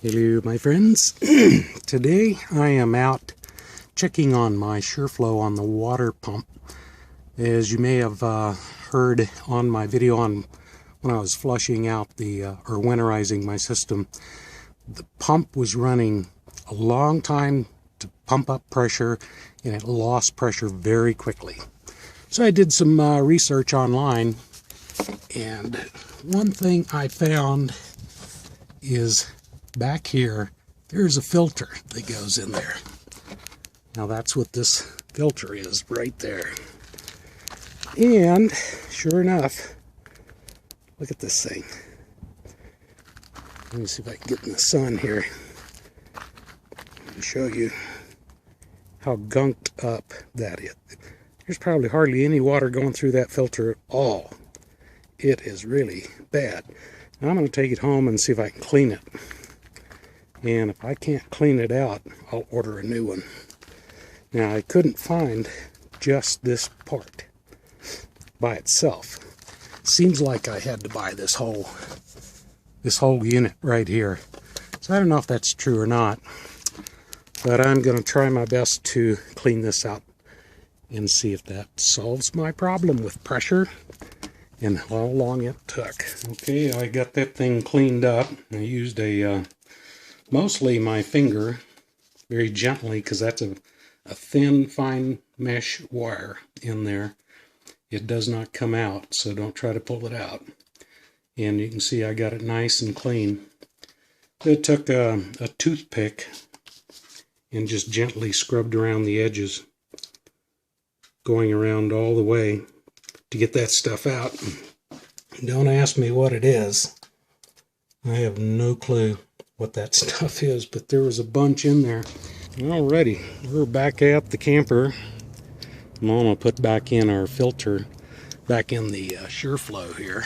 Hello my friends. Today I am out checking on my Shurflo on the water pump. As you may have heard on my video on when I was flushing out the or winterizing my system, the pump was running a long time to pump up pressure and it lost pressure very quickly. So I did some research online, and one thing I found is back here, there's a filter that goes in there. Now that's what this filter is right there. And sure enough, look at this thing. Let me see if I can get in the sun here and show you how gunked up that is. There's probably hardly any water going through that filter at all. It is really bad. Now I'm going to take it home and see if I can clean it. And if I can't clean it out, I'll order a new one. Now I couldn't find just this part by itself. Seems like I had to buy this whole unit right here. So I don't know if that's true or not, but I'm going to try my best to clean this out and see if that solves my problem with pressure and how long it took. Okay, I got that thing cleaned up. I used mostly my finger, very gently, because that's a thin, fine mesh wire in there. It does not come out, so don't try to pull it out. And you can see I got it nice and clean. It took a toothpick and just gently scrubbed around the edges, going around all the way to get that stuff out. Don't ask me what it is. I have no clue what that stuff is, but there was a bunch in there. Alrighty, we're back at the camper. I'm going to put back in our filter, back in the Shurflo here.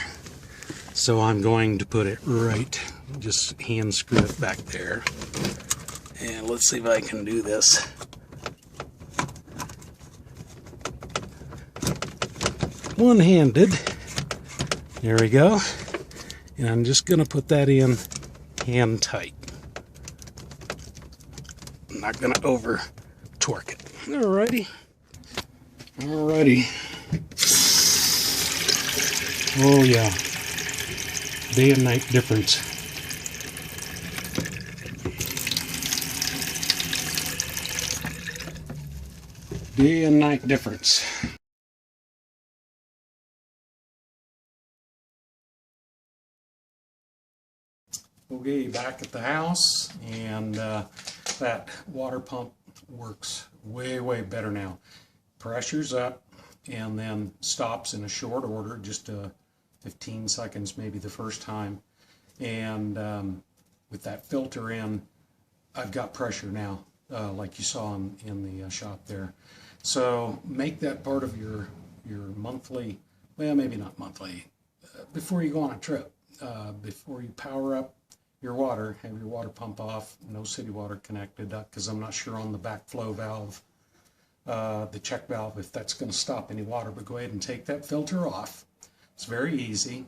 So I'm going to put it right, just hand screw it back there. And let's see if I can do this. One-handed. There we go. And I'm just going to put that in hand tight. I'm not going to over torque it. Alrighty. Oh yeah. Day and night difference. Day and night difference. Okay, back at the house, and that water pump works way better now. Pressure's up and then stops in a short order, just 15 seconds maybe the first time. And with that filter in, I've got pressure now, like you saw in the shop there. So make that part of your monthly, well, maybe not monthly, before you go on a trip, before you power up your water, have your water pump off, no city water connected, because I'm not sure on the backflow valve, the check valve, if that's going to stop any water. But go ahead and take that filter off. It's very easy,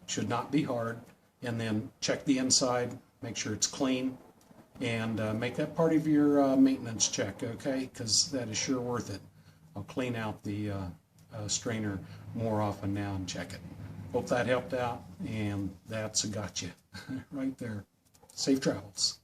should not be hard. And then check the inside, make sure it's clean, and make that part of your maintenance check, okay? Because that is sure worth it. I'll clean out the strainer more often now and check it. Hope that helped out, and that's a gotcha right there. Safe travels.